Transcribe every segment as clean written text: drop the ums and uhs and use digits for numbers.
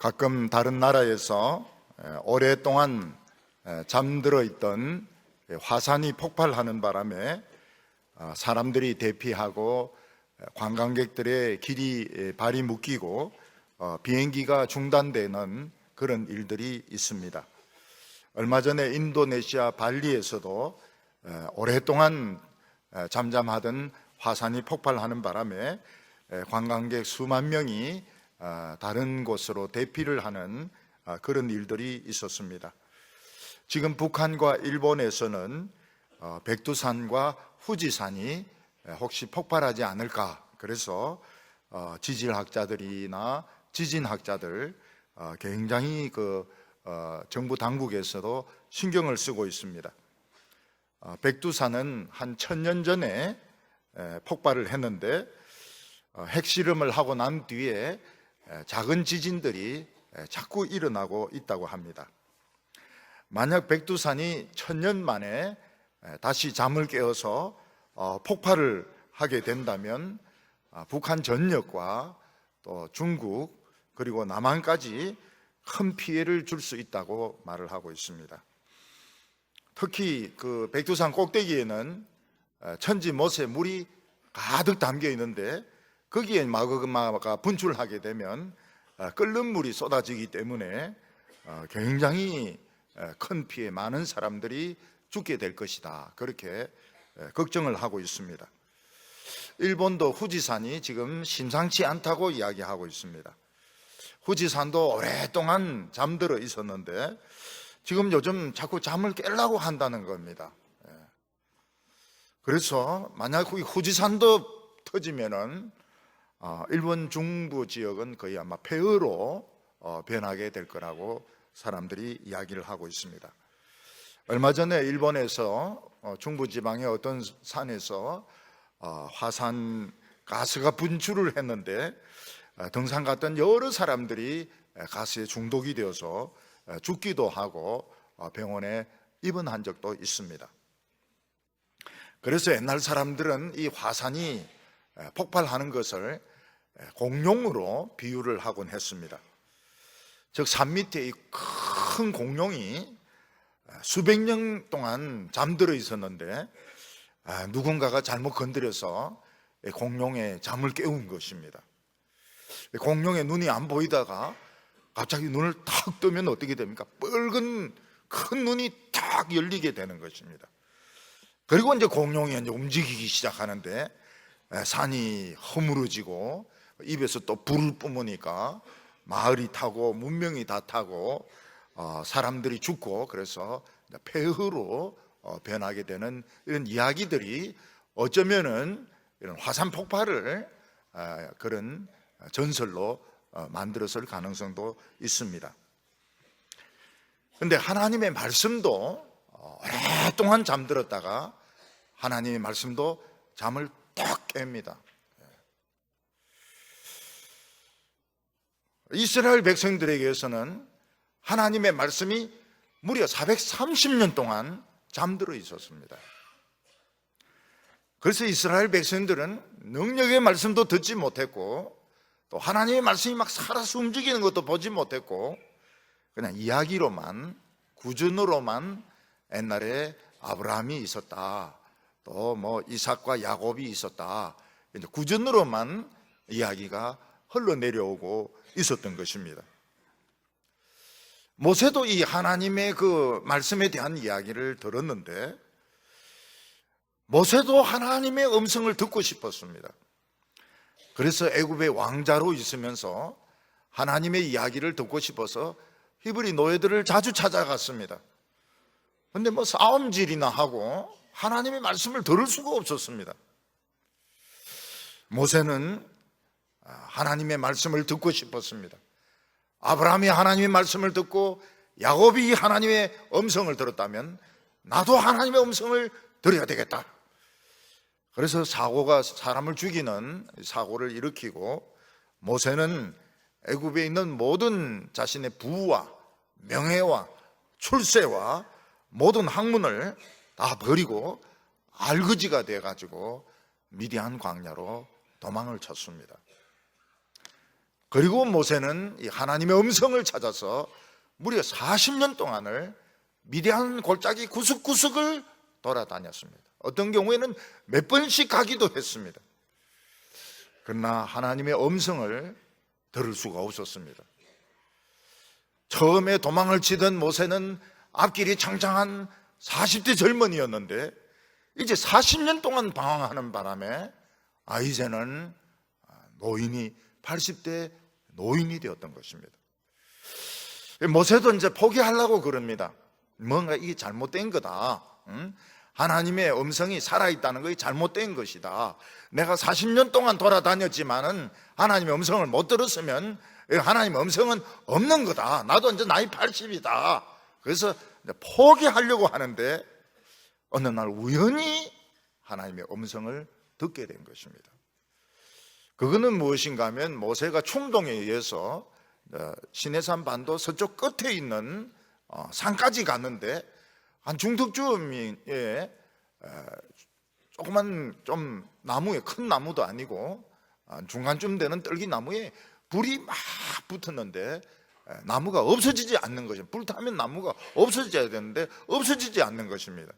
가끔 다른 나라에서 오랫동안 잠들어 있던 화산이 폭발하는 바람에 사람들이 대피하고 관광객들의 발이 묶이고 비행기가 중단되는 그런 일들이 있습니다. 얼마 전에 인도네시아 발리에서도 오랫동안 잠잠하던 화산이 폭발하는 바람에 관광객 수만 명이 다른 곳으로 대피를 하는 그런 일들이 있었습니다. 지금 북한과 일본에서는 백두산과 후지산이 혹시 폭발하지 않을까, 그래서 지질학자들이나 지진학자들 굉장히 정부 당국에서도 신경을 쓰고 있습니다. 백두산은 한 1000년 전에 폭발을 했는데 핵실험을 하고 난 뒤에 작은 지진들이 자꾸 일어나고 있다고 합니다. 만약 백두산이 1000년 만에 다시 잠을 깨어서 폭발을 하게 된다면 북한 전역과 또 중국 그리고 남한까지 큰 피해를 줄 수 있다고 말을 하고 있습니다. 특히 그 백두산 꼭대기에는 천지 못에 물이 가득 담겨 있는데 거기에 마그마가 분출하게 되면 끓는 물이 쏟아지기 때문에 굉장히 큰 피해, 많은 사람들이 죽게 될 것이다, 그렇게 걱정을 하고 있습니다. 일본도 후지산이 지금 심상치 않다고 이야기하고 있습니다. 후지산도 오랫동안 잠들어 있었는데 지금 요즘 자꾸 잠을 깨려고 한다는 겁니다. 그래서 만약 후지산도 터지면은 일본 중부 지역은 거의 아마 폐허로 변하게 될 거라고 사람들이 이야기를 하고 있습니다. 얼마 전에 일본에서 중부 지방의 어떤 산에서 화산 가스가 분출을 했는데 등산 갔던 여러 사람들이 가스에 중독이 되어서 죽기도 하고 병원에 입원한 적도 있습니다. 그래서 옛날 사람들은 이 화산이 폭발하는 것을 공룡으로 비유를 하곤 했습니다. 즉 산 밑에 이 큰 공룡이 수백 년 동안 잠들어 있었는데 누군가가 잘못 건드려서 공룡의 잠을 깨운 것입니다. 공룡의 눈이 안 보이다가 갑자기 눈을 탁 뜨면 어떻게 됩니까? 뻘건 큰 눈이 탁 열리게 되는 것입니다. 그리고 이제 공룡이 이제 움직이기 시작하는데 산이 허물어지고 입에서 또 불을 뿜으니까 마을이 타고 문명이 다 타고 사람들이 죽고, 그래서 폐허로 변하게 되는 이런 이야기들이 어쩌면은 이런 화산 폭발을 그런 전설로 만들었을 가능성도 있습니다. 그런데 하나님의 말씀도 오랫동안 잠들었다가 하나님의 말씀도 잠을 딱 깹니다. 이스라엘 백성들에게서는 하나님의 말씀이 무려 430년 동안 잠들어 있었습니다. 그래서 이스라엘 백성들은 능력의 말씀도 듣지 못했고 또 하나님의 말씀이 막 살아서 움직이는 것도 보지 못했고 그냥 이야기로만, 구준으로만 옛날에 아브라함이 있었다, 또 뭐 이삭과 야곱이 있었다, 이제 구준으로만 이야기가 흘러내려오고 있었던 것입니다. 모세도 이 하나님의 그 말씀에 대한 이야기를 들었는데 모세도 하나님의 음성을 듣고 싶었습니다. 그래서 애굽의 왕자로 있으면서 하나님의 이야기를 듣고 싶어서 히브리 노예들을 자주 찾아갔습니다. 그런데 뭐 싸움질이나 하고 하나님의 말씀을 들을 수가 없었습니다. 모세는 하나님의 말씀을 듣고 싶었습니다. 아브라함이 하나님의 말씀을 듣고 야곱이 하나님의 음성을 들었다면 나도 하나님의 음성을 들어야 되겠다. 그래서 사고가 사람을 죽이는 사고를 일으키고 모세는 애굽에 있는 모든 자신의 부와 명예와 출세와 모든 학문을 다 버리고 알거지가 돼가지고 미디안 광야로 도망을 쳤습니다. 그리고 모세는 이 하나님의 음성을 찾아서 무려 40년 동안을 미디안 골짜기 구석구석을 돌아다녔습니다. 어떤 경우에는 몇 번씩 가기도 했습니다. 그러나 하나님의 음성을 들을 수가 없었습니다. 처음에 도망을 치던 모세는 앞길이 창창한 40대 젊은이였는데 이제 40년 동안 방황하는 바람에 이제는 노인이 80대 노인이 되었던 것입니다. 모세도 이제 포기하려고 그럽니다. 뭔가 이게 잘못된 거다. 하나님의 음성이 살아있다는 것이 잘못된 것이다. 내가 40년 동안 돌아다녔지만은 하나님의 음성을 못 들었으면 하나님의 음성은 없는 거다. 나도 이제 나이 80이다. 그래서 포기하려고 하는데 어느 날 우연히 하나님의 음성을 듣게 된 것입니다. 그거는 무엇인가 하면 모세가 충동에 의해서 시내산 반도 서쪽 끝에 있는 산까지 갔는데 한 중턱쯤에 조그만 좀 나무에, 큰 나무도 아니고 중간쯤 되는 떨기나무에 불이 막 붙었는데 나무가 없어지지 않는 것입니다. 불타면 나무가 없어져야 되는데 없어지지 않는 것입니다.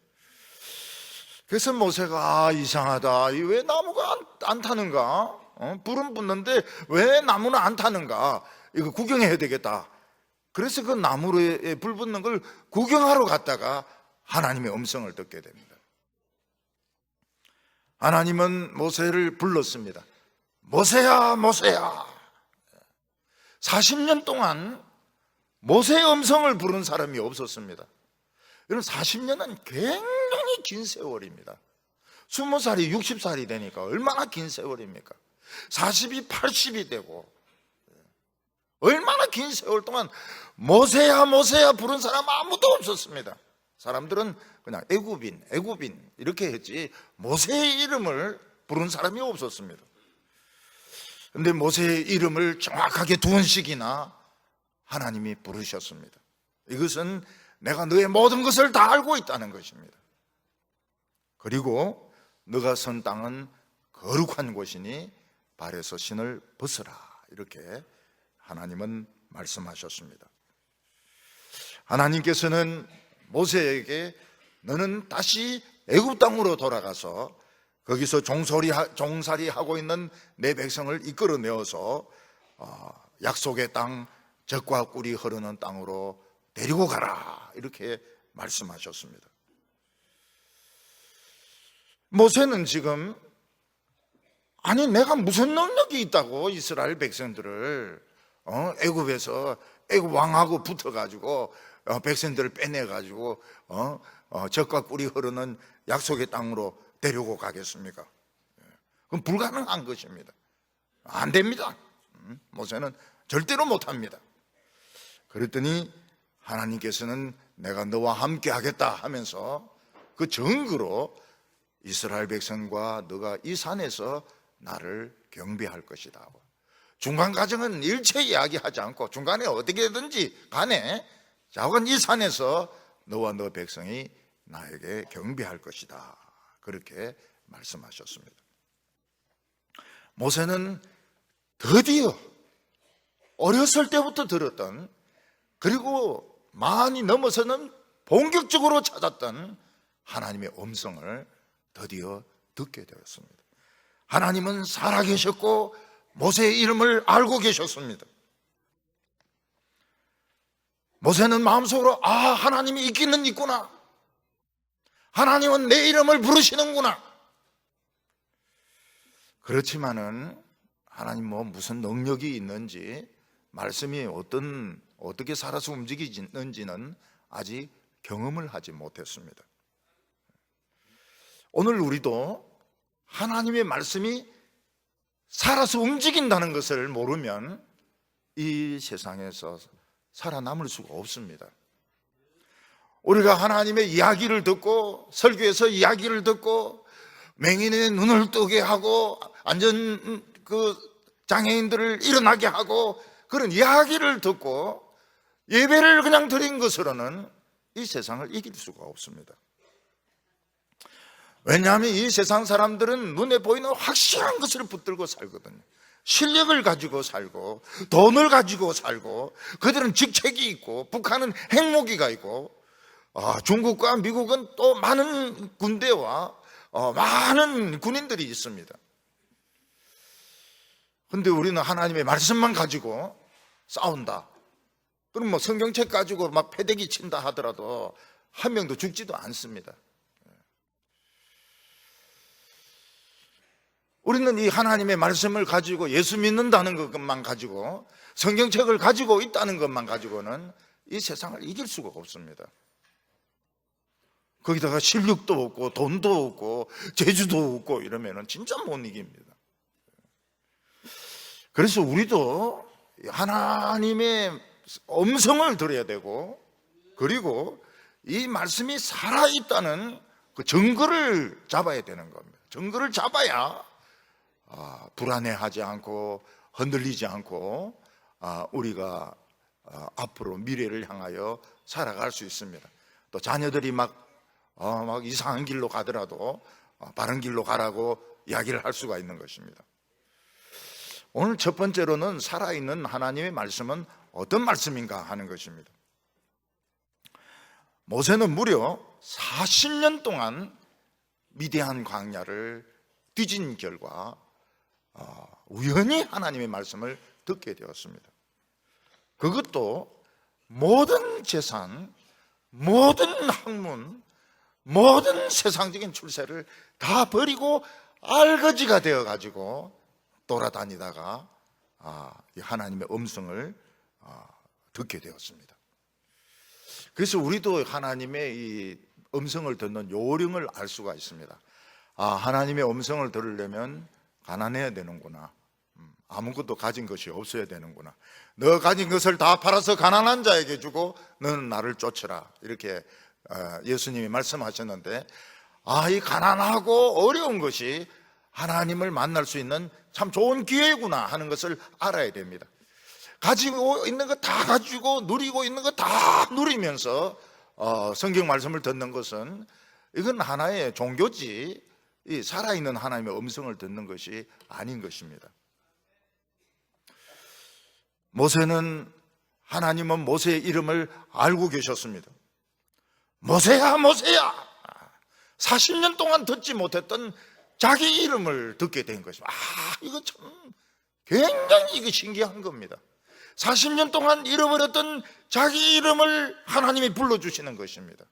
그래서 모세가 이상하다, 왜 나무가 안 타는가? 불은 붙는데 왜 나무는 안 타는가? 이거 구경해야 되겠다. 그래서 그 나무에 불 붙는 걸 구경하러 갔다가 하나님의 음성을 듣게 됩니다. 하나님은 모세를 불렀습니다. 모세야, 모세야. 40년 동안 모세의 음성을 부른 사람이 없었습니다. 여러분, 40년은 굉장히 긴 세월입니다. 20살이 60살이 되니까 얼마나 긴 세월입니까? 40이 80이 되고 얼마나 긴 세월 동안 모세야 모세야 부른 사람 아무도 없었습니다. 사람들은 그냥 애굽인 이렇게 했지 모세의 이름을 부른 사람이 없었습니다. 그런데 모세의 이름을 정확하게 2번씩이나 하나님이 부르셨습니다. 이것은 내가 너의 모든 것을 다 알고 있다는 것입니다. 그리고 너가 선 땅은 거룩한 곳이니 발에서 신을 벗어라, 이렇게 하나님은 말씀하셨습니다. 하나님께서는 모세에게 너는 다시 애굽 땅으로 돌아가서 거기서 종살이하고 있는 내 백성을 이끌어내어서 약속의 땅, 젖과 꿀이 흐르는 땅으로 데리고 가라, 이렇게 말씀하셨습니다. 모세는 지금 내가 무슨 능력이 있다고 이스라엘 백성들을 애굽에서 애굽 왕하고 붙어가지고 백성들을 빼내가지고 젖과 꿀이 흐르는 약속의 땅으로 데리고 가겠습니까? 그건 불가능한 것입니다. 안 됩니다. 모세는 절대로 못합니다. 그랬더니 하나님께서는 내가 너와 함께 하겠다 하면서 그 증거로 이스라엘 백성과 너가 이 산에서 나를 경배할 것이다. 중간 과정은 일체 이야기하지 않고 중간에 어떻게든지 간에 자건 이 산에서 너와 너 백성이 나에게 경배할 것이다, 그렇게 말씀하셨습니다. 모세는 드디어 어렸을 때부터 들었던, 그리고 많이 넘어서는 본격적으로 찾았던 하나님의 음성을 드디어 듣게 되었습니다. 하나님은 살아계셨고 모세의 이름을 알고 계셨습니다. 모세는 마음속으로 하나님이 있기는 있구나, 하나님은 내 이름을 부르시는구나. 그렇지만은 하나님 무슨 능력이 있는지, 말씀이 어떻게 살아서 움직이는지는 아직 경험을 하지 못했습니다. 오늘 우리도 하나님의 말씀이 살아서 움직인다는 것을 모르면 이 세상에서 살아남을 수가 없습니다. 우리가 하나님의 이야기를 듣고, 설교에서 이야기를 듣고, 맹인의 눈을 뜨게 하고 안전 장애인들을 일어나게 하고 그런 이야기를 듣고 예배를 그냥 드린 것으로는 이 세상을 이길 수가 없습니다. 왜냐하면 이 세상 사람들은 눈에 보이는 확실한 것을 붙들고 살거든요. 실력을 가지고 살고 돈을 가지고 살고 그들은 직책이 있고 북한은 핵무기가 있고 중국과 미국은 또 많은 군대와 많은 군인들이 있습니다. 그런데 우리는 하나님의 말씀만 가지고 싸운다. 그럼 뭐 성경책 가지고 막 패대기 친다 하더라도 한 명도 죽지도 않습니다. 우리는 이 하나님의 말씀을 가지고 예수 믿는다는 것만 가지고 성경책을 가지고 있다는 것만 가지고는 이 세상을 이길 수가 없습니다. 거기다가 실력도 없고 돈도 없고 재주도 없고 이러면은 진짜 못 이깁니다. 그래서 우리도 하나님의 음성을 들어야 되고, 그리고 이 말씀이 살아있다는 그 증거를 잡아야 되는 겁니다. 증거를 잡아야 불안해하지 않고 흔들리지 않고 우리가 앞으로 미래를 향하여 살아갈 수 있습니다. 또 자녀들이 막 이상한 길로 가더라도 바른 길로 가라고 이야기를 할 수가 있는 것입니다. 오늘 첫 번째로는 살아있는 하나님의 말씀은 어떤 말씀인가 하는 것입니다. 모세는 무려 40년 동안 미디안 광야를 뒤진 결과 우연히 하나님의 말씀을 듣게 되었습니다. 그것도 모든 재산, 모든 학문, 모든 세상적인 출세를 다 버리고 알거지가 되어가지고 돌아다니다가 하나님의 음성을 듣게 되었습니다. 그래서 우리도 하나님의 이 음성을 듣는 요령을 알 수가 있습니다. 하나님의 음성을 들으려면 가난해야 되는구나. 아무것도 가진 것이 없어야 되는구나. 너 가진 것을 다 팔아서 가난한 자에게 주고 너는 나를 쫓으라. 이렇게 예수님이 말씀하셨는데, 이 가난하고 어려운 것이 하나님을 만날 수 있는 참 좋은 기회구나 하는 것을 알아야 됩니다. 가지고 있는 거 다 가지고 누리고 있는 거 다 누리면서 성경 말씀을 듣는 것은 이건 하나의 종교지, 이 살아있는 하나님의 음성을 듣는 것이 아닌 것입니다. 모세는, 하나님은 모세의 이름을 알고 계셨습니다. 모세야, 모세야! 40년 동안 듣지 못했던 자기 이름을 듣게 된 것입니다. 이거 참 굉장히 이게 신기한 겁니다. 40년 동안 잃어버렸던 자기 이름을 하나님이 불러주시는 것입니다.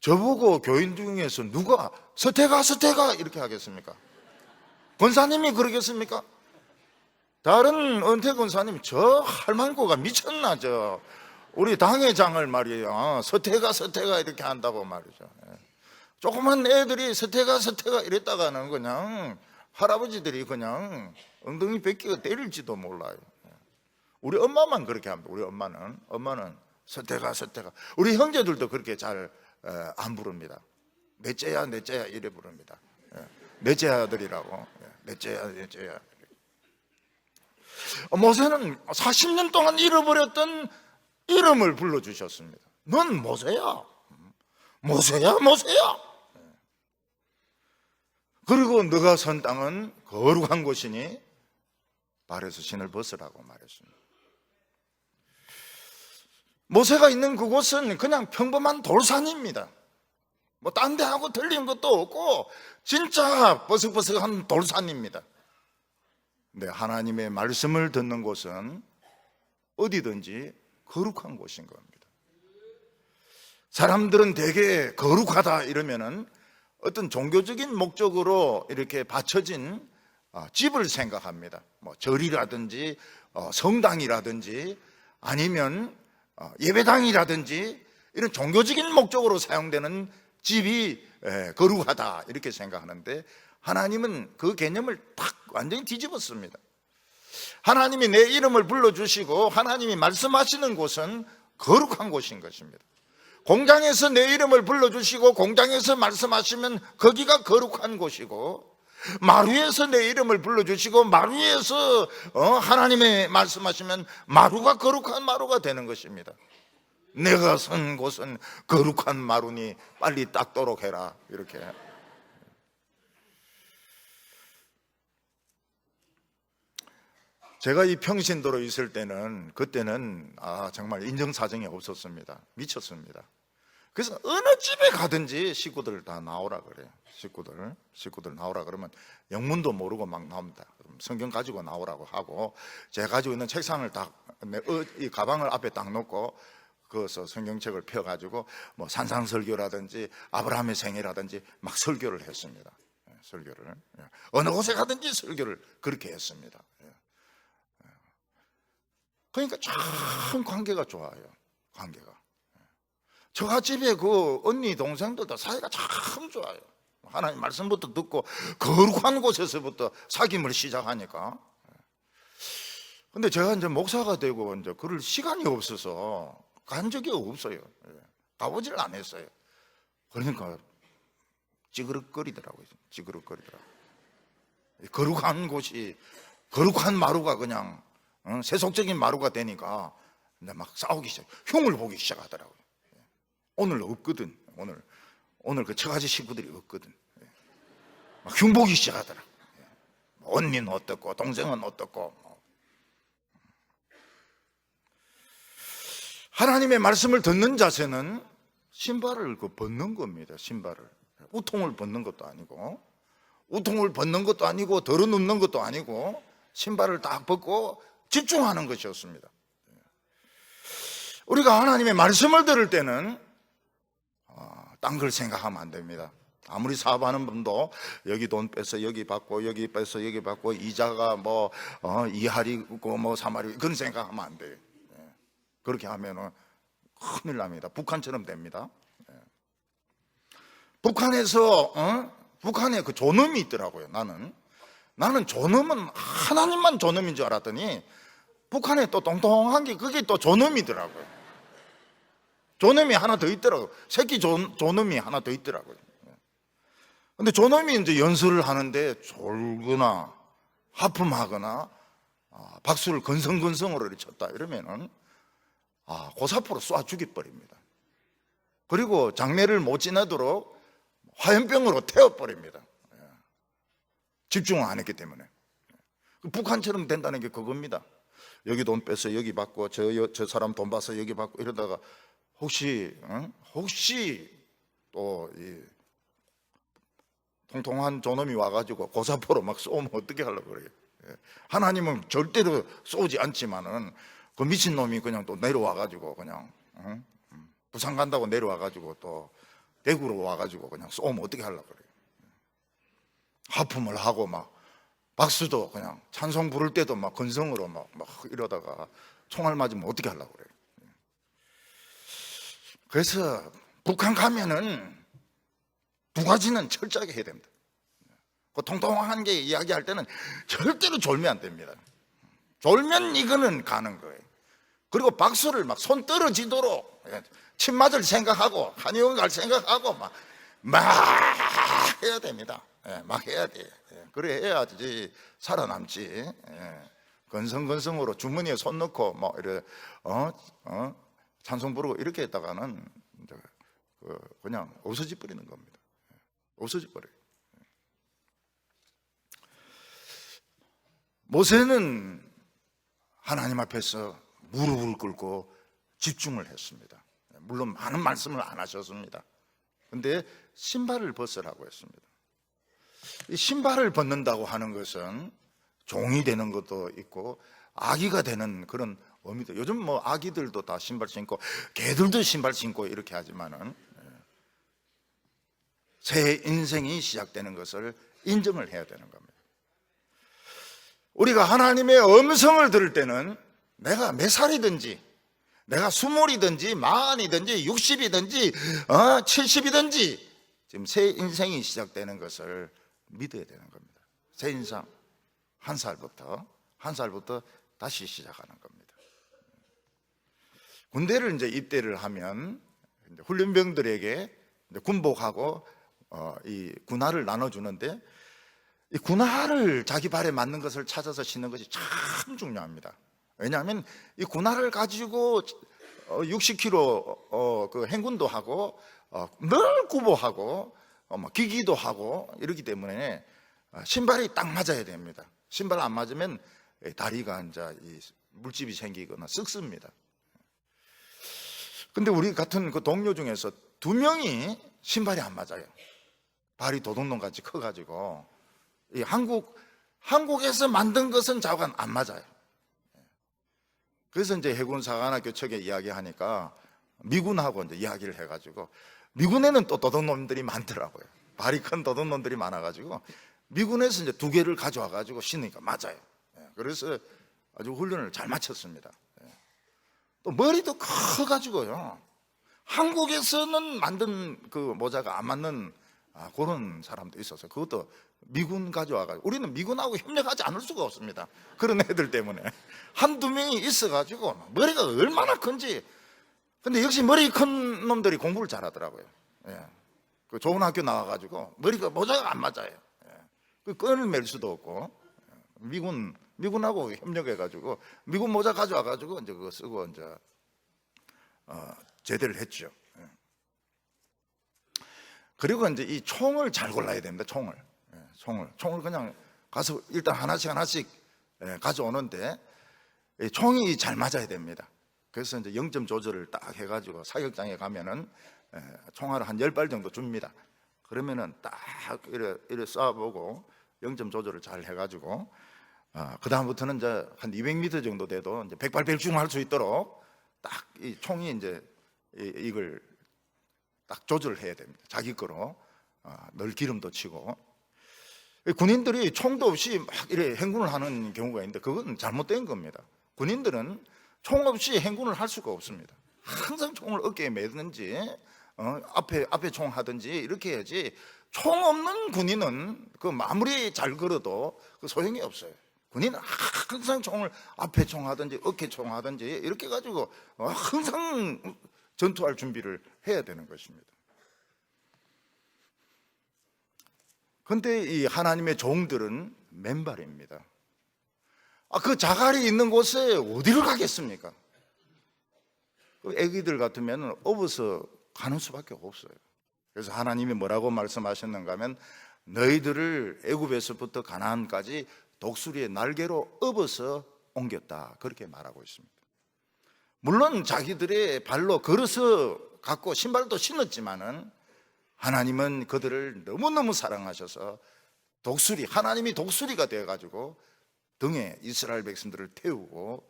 저보고 교인 중에서 누가 서태가 서태가 이렇게 하겠습니까? 권사님이 그러겠습니까? 다른 은퇴 권사님, 저 할망구가 미쳤나, 우리 당회장을 말이에요, 서태가 서태가 이렇게 한다고 말이죠. 조그만 애들이 서태가 서태가 이랬다가는 그냥 할아버지들이 그냥 엉덩이 뺏기고 때릴지도 몰라요. 우리 엄마만 그렇게 합니다. 우리 엄마는 서태가 서태가. 우리 형제들도 그렇게 잘 안 부릅니다. 넷째야 넷째야 이래 부릅니다. 넷째 아들이라고. 넷째야. 모세는 40년 동안 잃어버렸던 이름을 불러주셨습니다. 넌 모세야. 모세야, 모세야. 그리고 너가 선 땅은 거룩한 곳이니 발에서 신을 벗으라고 말했습니다. 모세가 있는 그곳은 그냥 평범한 돌산입니다. 뭐 딴 데하고 틀린 것도 없고 진짜 버석버석한 돌산입니다. 근데 하나님의 말씀을 듣는 곳은 어디든지 거룩한 곳인 겁니다. 사람들은 되게 거룩하다 이러면은 어떤 종교적인 목적으로 이렇게 바쳐진 집을 생각합니다. 뭐 절이라든지 성당이라든지 아니면 예배당이라든지 이런 종교적인 목적으로 사용되는 집이 거룩하다 이렇게 생각하는데, 하나님은 그 개념을 딱 완전히 뒤집었습니다. 하나님이 내 이름을 불러주시고 하나님이 말씀하시는 곳은 거룩한 곳인 것입니다. 공장에서 내 이름을 불러주시고 공장에서 말씀하시면 거기가 거룩한 곳이고, 마루에서 내 이름을 불러주시고 마루에서 하나님의 말씀하시면 마루가 거룩한 마루가 되는 것입니다. 내가 선 곳은 거룩한 마루니 빨리 닦도록 해라, 이렇게. 제가 이 평신도로 있을 때는, 그때는 정말 인정사정이 없었습니다. 미쳤습니다. 그래서 어느 집에 가든지 식구들 다 나오라 그래요. 식구들 나오라 그러면 영문도 모르고 막 나옵니다. 그럼 성경 가지고 나오라고 하고, 제가 가지고 있는 책상을 이 가방을 앞에 딱 놓고 그어서 성경책을 펴가지고 뭐 산상설교라든지 아브라함의 생애라든지 막 설교를 했습니다. 설교를 어느 곳에 가든지 설교를 그렇게 했습니다. 그러니까 참 관계가 좋아요. 관계가. 저가 집에 그 언니 동생들도 사이가 참 좋아요. 하나님 말씀부터 듣고 거룩한 곳에서부터 사귐을 시작하니까. 근데 제가 이제 목사가 되고 이제 그럴 시간이 없어서 간 적이 없어요. 가보질 않았어요. 그러니까 찌그럭거리더라고요. 거룩한 곳이, 거룩한 마루가 그냥 세속적인 마루가 되니까 이제 막 싸우기 시작, 흉을 보기 시작하더라고요. 오늘 없거든. 오늘 그 처가지 식구들이 없거든. 막 흉 보기 시작하더라고요. 언니는 어떻고 동생은 어떻고. 하나님의 말씀을 듣는 자세는 신발을 벗는 겁니다. 신발을. 우통을 벗는 것도 아니고, 덜어눕는 것도 아니고, 신발을 딱 벗고 집중하는 것이었습니다. 우리가 하나님의 말씀을 들을 때는 딴 걸 생각하면 안 됩니다. 아무리 사업하는 분도 여기 돈 빼서 여기 받고, 여기 빼서 여기 받고, 이자가 뭐 2할이고 뭐 3할이고, 그런 생각하면 안 돼요. 그렇게 하면은 큰일 납니다. 북한처럼 됩니다. 북한에 그 존엄이 있더라고요. 나는 존엄은 하나님만 존엄인 줄 알았더니 북한에 또 똥똥한 게 그게 또 존엄이더라고요. 존엄이 하나 더 있더라고요. 새끼 존엄이 하나 더 있더라고요. 근데 존엄이 이제 연설을 하는데 졸거나 하품하거나 박수를 건성건성으로 이렇게 쳤다 이러면은 고사포로 쏴 죽여버립니다. 그리고 장례를 못 지나도록 화염병으로 태워버립니다. 집중을 안 했기 때문에. 북한처럼 된다는 게 그겁니다. 여기 돈 빼서 여기 받고, 저 사람 돈 받아서 여기 받고 이러다가 혹시 또 이 통통한 저놈이 와가지고 고사포로 막 쏘면 어떻게 하려고 그래요? 하나님은 절대로 쏘지 않지만은 그 미친놈이 그냥 또 내려와가지고 그냥 부산 간다고 내려와가지고 또 대구로 와가지고 그냥 쏘면 어떻게 하려고 그래요? 하품을 하고 막 박수도 그냥 찬송 부를 때도 막 건성으로 막 이러다가 총알 맞으면 어떻게 하려고 그래요? 그래서 북한 가면은 두 가지는 철저하게 해야 됩니다. 그 통통한 게 이야기할 때는 절대로 졸면 안 됩니다. 졸면 이거는 가는 거예요. 그리고 박수를 막 손 떨어지도록 침 맞을 생각하고 한의원 갈 생각하고 막 해야 됩니다. 막 해야 돼요. 그래 해야지 살아남지. 건성건성으로 주머니에 손 넣고 뭐 이래 찬송 부르고 이렇게 했다가는 그냥 없어져 버리는 겁니다. 없어져 버려요. 모세는 하나님 앞에서 무릎을 꿇고 집중을 했습니다. 물론 많은 말씀을 안 하셨습니다. 근데 신발을 벗으라고 했습니다. 이 신발을 벗는다고 하는 것은 종이 되는 것도 있고 아기가 되는 그런 의미도. 요즘 뭐 아기들도 다 신발 신고 개들도 신발 신고 이렇게 하지만은 새 인생이 시작되는 것을 인정을 해야 되는 겁니다. 우리가 하나님의 음성을 들을 때는 내가 몇 살이든지, 내가 20이든지 40이든지 60이든지 70이든지 지금 새 인생이 시작되는 것을 믿어야 되는 겁니다. 새 인생 한 살부터 다시 시작하는 겁니다. 군대를 이제 입대를 하면 이제 훈련병들에게 이제 군복하고 이 군화를 나눠주는데, 이 군화를 자기 발에 맞는 것을 찾아서 신는 것이 참 중요합니다. 왜냐하면 이 군화를 가지고 60km 그 행군도 하고 늘 구보하고 기기도 하고 이러기 때문에 신발이 딱 맞아야 됩니다. 신발 안 맞으면 다리가 이제 이 물집이 생기거나 썩습니다. 근데 우리 같은 그 동료 중에서 2명이 신발이 안 맞아요. 발이 도둑놈같이 커가지고 이 한국에서 만든 것은 좌우가 안 맞아요. 그래서 이제 해군 사관학교 측에 이야기하니까 미군하고 이제 이야기를 해가지고 미군에는 또 도둑놈들이 많더라고요. 발이 큰 도둑놈들이 많아가지고 미군에서 이제 2개를 가져와가지고 신으니까 맞아요. 그래서 아주 훈련을 잘 마쳤습니다. 또 머리도 커가지고요. 한국에서는 만든 그 모자가 안 맞는 그런 사람도 있어서 그것도 미군 가져와가지고 우리는 미군하고 협력하지 않을 수가 없습니다. 그런 애들 때문에 1-2명이 있어가지고 머리가 얼마나 큰지. 근데 역시 머리 큰 놈들이 공부를 잘하더라고요. 그 좋은 학교 나와가지고 머리가 모자가 안 맞아요. 그 끈을 맬 수도 없고 미군하고 협력해가지고 미군 모자 가져와가지고 이제 그거 쓰고 이제 제대를 했죠. 그리고 이제 이 총을 잘 골라야 됩니다. 총을 그냥 가서 일단 하나씩 가져오는데 총이 잘 맞아야 됩니다. 그래서 이제 0점 조절을 딱 해가지고 사격장에 가면은 총알을 한 10발 정도 줍니다. 그러면은 딱 이래 쏴보고 0점 조절을 잘 해가지고 그 다음부터는 이제 한 200m 정도 돼도 이제 100발 100중 할 수 있도록 딱 이 총이 이제 이걸 딱 조절을 해야 됩니다. 자기 거로 늘 기름도 치고. 군인들이 총도 없이 막 이래 행군을 하는 경우가 있는데 그건 잘못된 겁니다. 군인들은 총 없이 행군을 할 수가 없습니다. 항상 총을 어깨에 매든지 앞에 총 하든지 이렇게 해야지. 총 없는 군인은 그 아무리 잘 걸어도 그 소용이 없어요. 군인은 항상 총을 앞에 총 하든지 어깨 총 하든지 이렇게 가지고 항상 전투할 준비를 해야 되는 것입니다. 그런데 이 하나님의 종들은 맨발입니다. 그 자갈이 있는 곳에 어디를 가겠습니까? 애기들 같으면 업어서 가는 수밖에 없어요. 그래서 하나님이 뭐라고 말씀하셨는가 하면 너희들을 애굽에서부터 가나안까지 독수리의 날개로 업어서 옮겼다, 그렇게 말하고 있습니다. 물론 자기들의 발로 걸어서 갔고 신발도 신었지만은 하나님은 그들을 너무너무 사랑하셔서 하나님이 독수리가 되어가지고 등에 이스라엘 백성들을 태우고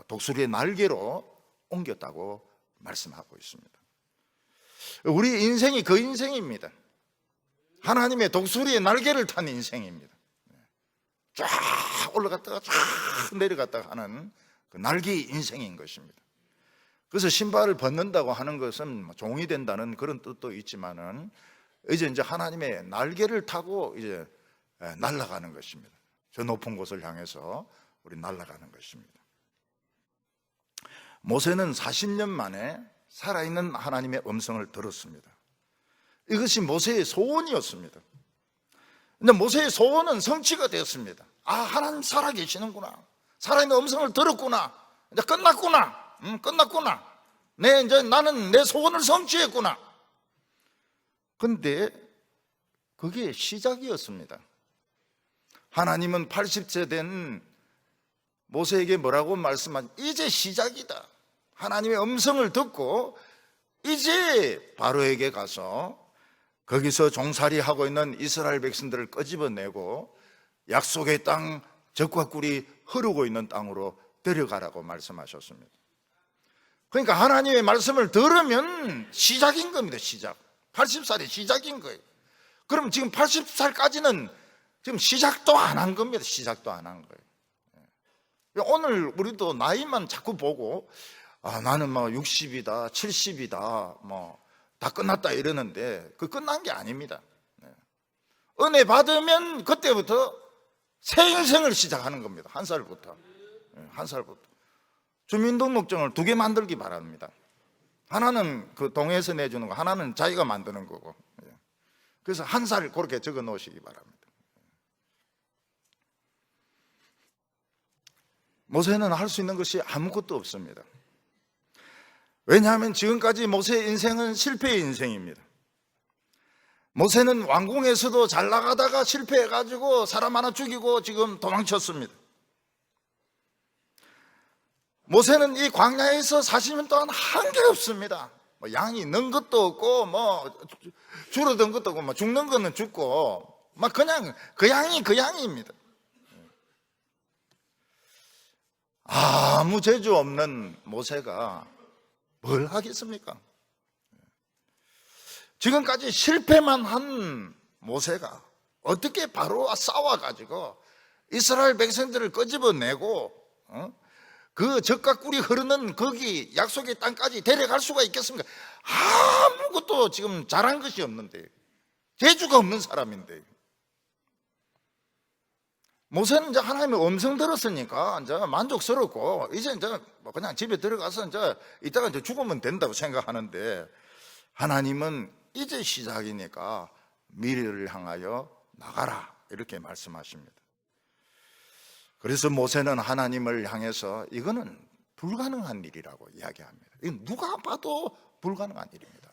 독수리의 날개로 옮겼다고 말씀하고 있습니다. 우리 인생이 그 인생입니다. 하나님의 독수리의 날개를 탄 인생입니다. 쫙 올라갔다가 쫙 내려갔다가 하는 그 날개 인생인 것입니다. 그래서 신발을 벗는다고 하는 것은 종이 된다는 그런 뜻도 있지만은 이제 하나님의 날개를 타고 이제 날아가는 것입니다. 저 높은 곳을 향해서 우리 날아가는 것입니다. 모세는 40년 만에 살아있는 하나님의 음성을 들었습니다. 이것이 모세의 소원이었습니다. 근데 모세의 소원은 성취가 되었습니다. 하나님 살아계시는구나. 살아있는 음성을 들었구나. 이제 끝났구나. 끝났구나. 이제 나는 내 소원을 성취했구나. 근데 그게 시작이었습니다. 하나님은 80세 된 모세에게 뭐라고 말씀하신? 이제 시작이다. 하나님의 음성을 듣고 이제 바로에게 가서 거기서 종살이하고 있는 이스라엘 백성들을 끄집어내고 약속의 땅, 젖과 꿀이 흐르고 있는 땅으로 데려가라고 말씀하셨습니다. 그러니까 하나님의 말씀을 들으면 시작인 겁니다. 시작. 80살이 시작인 거예요. 그럼 지금 80살까지는 지금 시작도 안 한 겁니다. 시작도 안 한 거예요. 오늘 우리도 나이만 자꾸 보고 나는 60이다 70이다 다 끝났다 이러는데 그 끝난 게 아닙니다. 은혜 받으면 그때부터 새 인생을 시작하는 겁니다. 한 살부터. 주민등록증을 2개 만들기 바랍니다. 하나는 그 동에서 내주는 거, 하나는 자기가 만드는 거고. 그래서 1살 그렇게 적어 놓으시기 바랍니다. 모세는 할 수 있는 것이 아무것도 없습니다. 왜냐하면 지금까지 모세의 인생은 실패의 인생입니다. 모세는 왕궁에서도 잘 나가다가 실패해가지고 사람 하나 죽이고 지금 도망쳤습니다. 모세는 이 광야에서 40년 동안 한 게 없습니다. 뭐 양이 는 것도 없고, 뭐 줄어든 것도 없고, 뭐 죽는 거는 죽고, 막 그냥 그 양입니다. 아무 재주 없는 모세가 뭘 하겠습니까? 지금까지 실패만 한 모세가 어떻게 바로와 싸워가지고 이스라엘 백성들을 끄집어내고 그 젖과 꿀이 흐르는 거기 약속의 땅까지 데려갈 수가 있겠습니까? 아무것도 지금 잘한 것이 없는데, 재주가 없는 사람인데. 모세는 이제 하나님의 음성 들었으니까 이제 만족스럽고 이제 뭐 그냥 집에 들어가서 이제 이따가 이제 죽으면 된다고 생각하는데, 하나님은 이제 시작이니까 미래를 향하여 나가라 이렇게 말씀하십니다. 그래서 모세는 하나님을 향해서 이거는 불가능한 일이라고 이야기합니다. 이건 누가 봐도 불가능한 일입니다.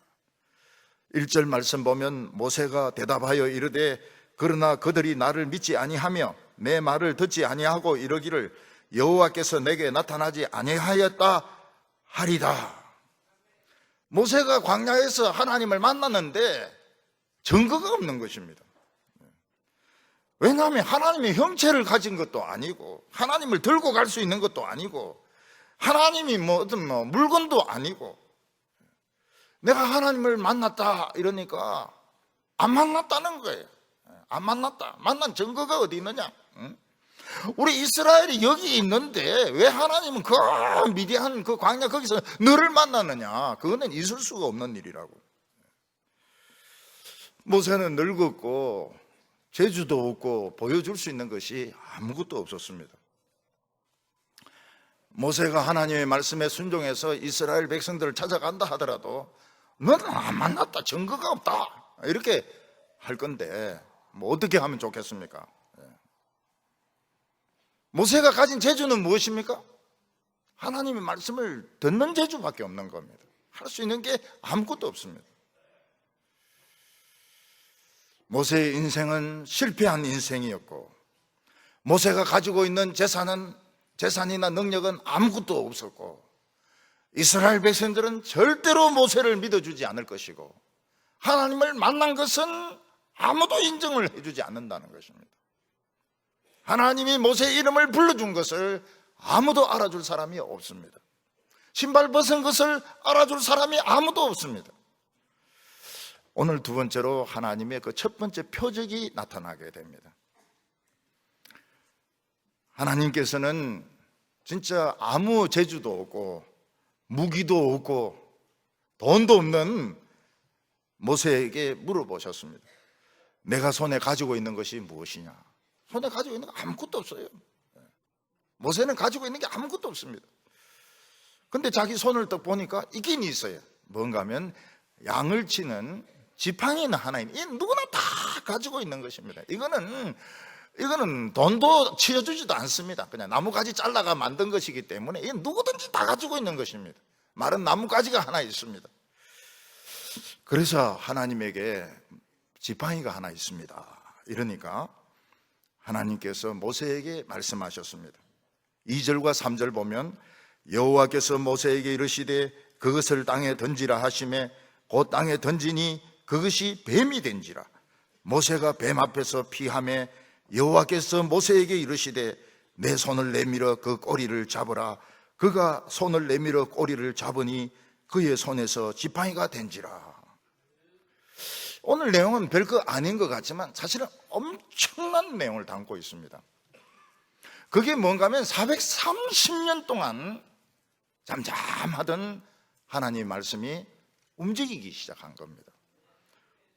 1절 말씀 보면 모세가 대답하여 이르되 그러나 그들이 나를 믿지 아니하며 내 말을 듣지 아니하고 이러기를 여호와께서 내게 나타나지 아니하였다 하리다. 모세가 광야에서 하나님을 만났는데 증거가 없는 것입니다. 왜냐하면 하나님의 형체를 가진 것도 아니고, 하나님을 들고 갈 수 있는 것도 아니고, 하나님이 뭐 어떤 물건도 아니고, 내가 하나님을 만났다 이러니까 안 만났다는 거예요. 안 만났다. 만난 증거가 어디 있느냐? 우리 이스라엘이 여기 있는데 왜 하나님은 그 미디안 그 광야 거기서 너를 만나느냐? 그거는 있을 수가 없는 일이라고. 모세는 늙었고 재주도 없고 보여줄 수 있는 것이 아무것도 없었습니다. 모세가 하나님의 말씀에 순종해서 이스라엘 백성들을 찾아간다 하더라도 너는 안 만났다, 증거가 없다 이렇게 할 건데 뭐 어떻게 하면 좋겠습니까? 모세가 가진 재주는 무엇입니까? 하나님의 말씀을 듣는 재주밖에 없는 겁니다. 할 수 있는 게 아무것도 없습니다. 모세의 인생은 실패한 인생이었고, 모세가 가지고 있는 재산이나 능력은 아무것도 없었고, 이스라엘 백성들은 절대로 모세를 믿어주지 않을 것이고, 하나님을 만난 것은 아무도 인정을 해주지 않는다는 것입니다. 하나님이 모세의 이름을 불러준 것을 아무도 알아줄 사람이 없습니다. 신발 벗은 것을 알아줄 사람이 아무도 없습니다. 오늘 두 번째로 하나님의 그 첫 번째 표적이 나타나게 됩니다. 하나님께서는 진짜 아무 재주도 없고 무기도 없고 돈도 없는 모세에게 물어보셨습니다. 내가 손에 가지고 있는 것이 무엇이냐? 손에 가지고 있는 거 아무것도 없어요. 모세는 가지고 있는 게 아무것도 없습니다. 근데 자기 손을 딱 보니까 있긴 있어요. 뭔가 하면 양을 치는 지팡이는 하나 있는, 이 누구나 다 가지고 있는 것입니다. 이거는 돈도 치워주지도 않습니다. 그냥 나무가지 잘라가 만든 것이기 때문에 이 누구든지 다 가지고 있는 것입니다. 마른 나무가지가 하나 있습니다. 그래서 하나님에게 지팡이가 하나 있습니다 이러니까 하나님께서 모세에게 말씀하셨습니다. 2절과 3절 보면 여호와께서 모세에게 이르시되 그것을 땅에 던지라 하시매 곧 땅에 던지니 그것이 뱀이 된지라. 모세가 뱀 앞에서 피하매 여호와께서 모세에게 이르시되 내 손을 내밀어 그 꼬리를 잡으라. 그가 손을 내밀어 꼬리를 잡으니 그의 손에서 지팡이가 된지라. 오늘 내용은 별거 아닌 것 같지만 사실은 엄청난 내용을 담고 있습니다. 그게 뭔가 하면 430년 동안 잠잠하던 하나님의 말씀이 움직이기 시작한 겁니다.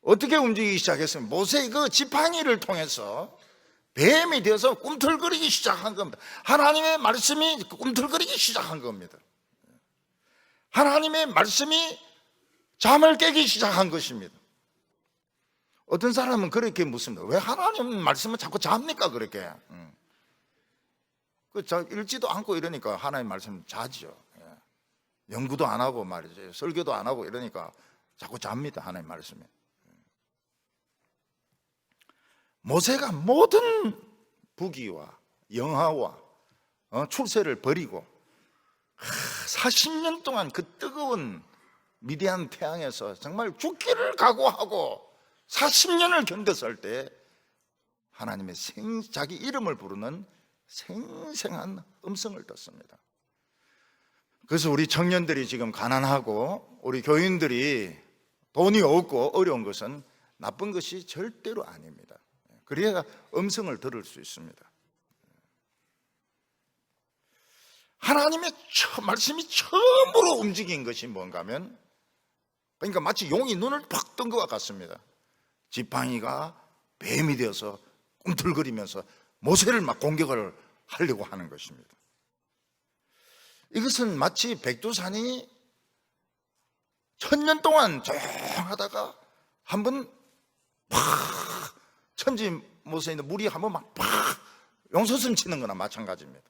어떻게 움직이기 시작했습니까? 모세의 그 지팡이를 통해서 뱀이 되어서 꿈틀거리기 시작한 겁니다. 하나님의 말씀이 꿈틀거리기 시작한 겁니다. 하나님의 말씀이 잠을 깨기 시작한 것입니다. 어떤 사람은 그렇게 묻습니다. 왜 하나님 말씀은 자꾸 잡니까 그렇게? 읽지도 않고 이러니까 하나님 말씀 자죠. 연구도 안 하고 말이죠. 설교도 안 하고 이러니까 자꾸 잡니다 하나님 말씀에. 모세가 모든 부귀와 영화와 출세를 버리고 40년 동안 그 뜨거운 미디안 태양에서 정말 죽기를 각오하고 40년을 견뎠을 때 하나님의 자기 이름을 부르는 생생한 음성을 듣습니다. 그래서 우리 청년들이 지금 가난하고 우리 교인들이 돈이 없고 어려운 것은 나쁜 것이 절대로 아닙니다. 그래야 음성을 들을 수 있습니다. 하나님의 말씀이 처음으로 움직인 것이 뭔가 하면, 그러니까 마치 용이 눈을 팍 뜬 것 같습니다. 지팡이가 뱀이 되어서 꿈틀거리면서 모세를 막 공격을 하려고 하는 것입니다. 이것은 마치 백두산이 1000년 동안 조용하다가 한번 팍 천지 모세에 있는 물이 한번 막 팍 용솟음 치는 거나 마찬가지입니다.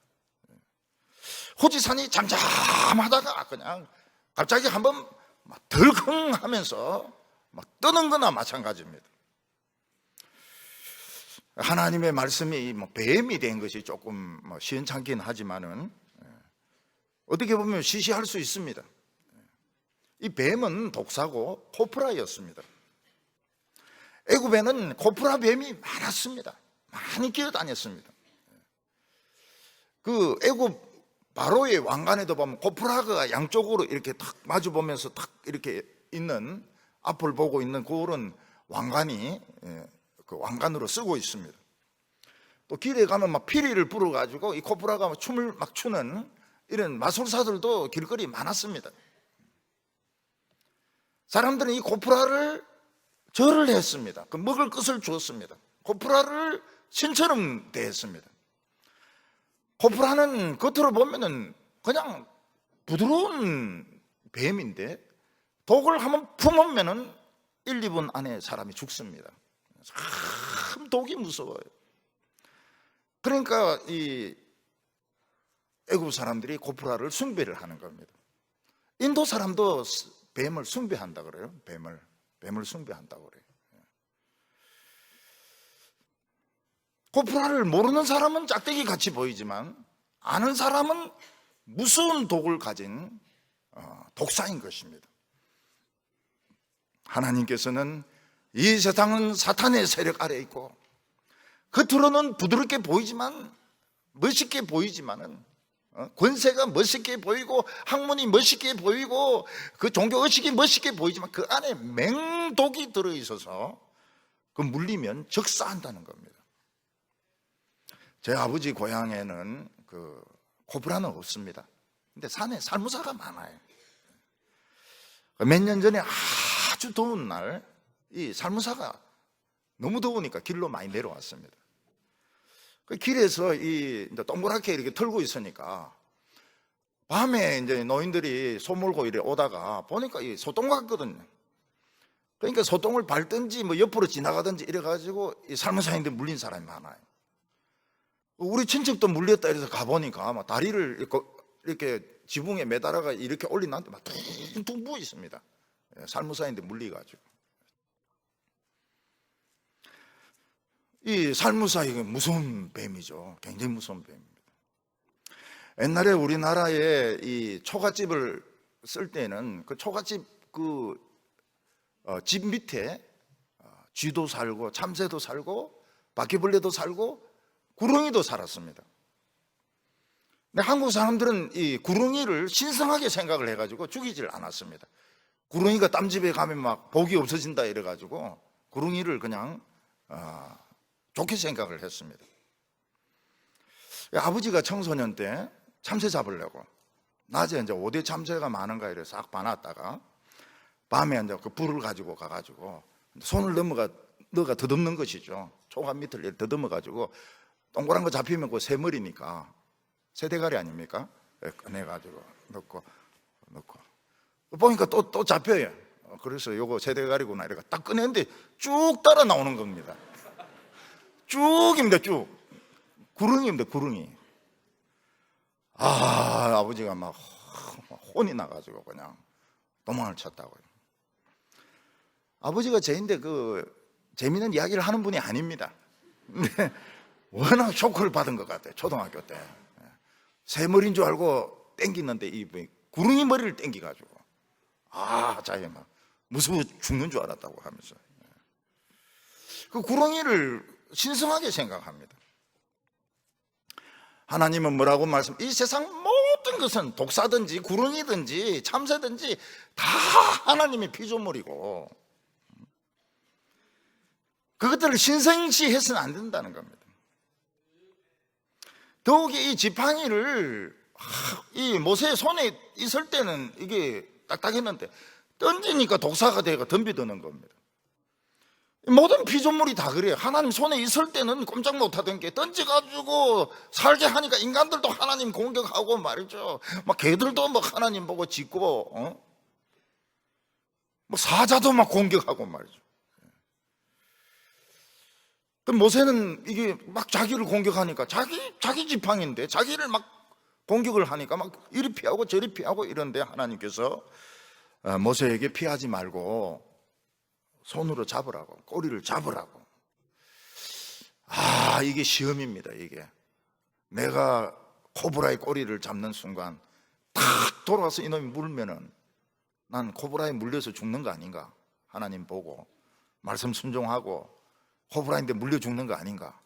호지산이 잠잠하다가 그냥 갑자기 한번 막 덜컹 하면서 막 뜨는 거나 마찬가지입니다. 하나님의 말씀이 뱀이 된 것이 조금 시원찮긴 하지만은 어떻게 보면 시시할 수 있습니다. 이 뱀은 독사고 코프라였습니다. 애굽에는 코프라 뱀이 많았습니다. 많이 기어다녔습니다. 그 애굽 바로의 왕관에도 보면 코프라가 양쪽으로 이렇게 탁 마주 보면서 탁 이렇게 있는, 앞을 보고 있는 그런 왕관이 그 왕관으로 쓰고 있습니다. 또 길에 가면 막 피리를 불어가지고 이 코프라가 춤을 막 추는 이런 마술사들도 길거리에 많았습니다. 사람들은 이 코프라를 절을 했습니다. 그 먹을 것을 주었습니다. 코프라를 신처럼 대했습니다. 코프라는 겉으로 보면은 그냥 부드러운 뱀인데 독을 한번 품으면은 1, 2분 안에 사람이 죽습니다. 참 독이 무서워요. 그러니까 이 애굽 사람들이 코프라를 숭배를 하는 겁니다. 인도 사람도 뱀을 숭배한다 그래요. 뱀을 숭배한다고 그래요. 코프라를 모르는 사람은 짝대기 같이 보이지만 아는 사람은 무서운 독을 가진 독사인 것입니다. 하나님께서는 이 세상은 사탄의 세력 아래에 있고 겉으로는 부드럽게 보이지만, 멋있게 보이지만은, 권세가 멋있게 보이고 학문이 멋있게 보이고 그 종교의식이 멋있게 보이지만 그 안에 맹독이 들어있어서 그 물리면 적사한다는 겁니다. 제 아버지 고향에는 그 코브라는 없습니다. 근데 산에 살무사가 많아요. 몇 년 전에 아주 더운 날 이 살무사가 너무 더우니까 길로 많이 내려왔습니다. 그 길에서 이 동그랗게 이렇게 털고 있으니까 밤에 이제 노인들이 소 몰고 이래 오다가 보니까 이 소똥 같거든요. 그러니까 소똥을 밟든지 뭐 옆으로 지나가든지 이래가지고 이 살무사인데 물린 사람이 많아요. 우리 친척도 물렸다 이래서 가보니까 막 다리를 이렇게 지붕에 매달아가 이렇게 올리는데 막 퉁퉁 부어 있습니다. 살무사인데 물리가지고. 이 살무사, 이거 무서운 뱀이죠. 굉장히 무서운 뱀입니다. 옛날에 우리나라에 이 초가집을 쓸 때는 그 초가집 집 밑에 쥐도 살고 참새도 살고 바퀴벌레도 살고 구렁이도 살았습니다. 근데 한국 사람들은 이 구렁이를 신성하게 생각을 해가지고 죽이질 않았습니다. 구렁이가 땀집에 가면 막 복이 없어진다 이래가지고 구렁이를 그냥 좋게 생각을 했습니다. 아버지가 청소년 때 참새 잡으려고 낮에 이제 5대 참새가 많은가 이래 싹 봐놨다가 밤에 이제 그 불을 가지고 가가지고 손을 넣어가 더듬는 것이죠. 초가 밑을 이렇게 더듬어가지고 동그란 거 잡히면 그 새머리니까 새대가리 아닙니까? 꺼내가지고 넣고 보니까 또 잡혀요. 그래서 요거 새대가리구나 이렇게 딱 꺼냈는데 쭉 따라 나오는 겁니다. 쭉입니다. 쭉 구릉입니다. 구릉이. 아버지가 막 혼이 나가지고 그냥 도망을 쳤다고요. 아버지가 저인데 그 재미있는 이야기를 하는 분이 아닙니다. 근데 워낙 쇼크를 받은 것 같아요. 초등학교 때 새머리인 줄 알고 땡기는데 이 구렁이 머리를 땡겨가지고 자기 막 무서워 죽는 줄 알았다고 하면서 그 구렁이를 신성하게 생각합니다. 하나님은 뭐라고 이 세상 모든 것은 독사든지 구렁이든지 참새든지 다 하나님의 피조물이고 그것들을 신성시해서는 안 된다는 겁니다. 더욱이 이 지팡이를 이 모세의 손에 있을 때는 이게 딱딱했는데 던지니까 독사가 되고 덤비드는 겁니다. 모든 피조물이 다 그래요. 하나님 손에 있을 때는 꼼짝 못하던 게 던져가지고 살게 하니까 인간들도 하나님 공격하고 말이죠. 막 개들도 막 하나님 보고 짖고 뭐 사자도 막 공격하고 말이죠. 그럼 모세는 이게 막 자기를 공격하니까 자기 지팡이인데 자기를 막 공격을 하니까 막 이리 피하고 저리 피하고 이런데 하나님께서 모세에게 피하지 말고 손으로 잡으라고, 꼬리를 잡으라고. 이게 시험입니다. 이게 내가 코브라의 꼬리를 잡는 순간 탁 돌아와서 이놈이 물면은 난 코브라에 물려서 죽는 거 아닌가? 하나님 보고 말씀 순종하고 코브라인데 물려 죽는 거 아닌가?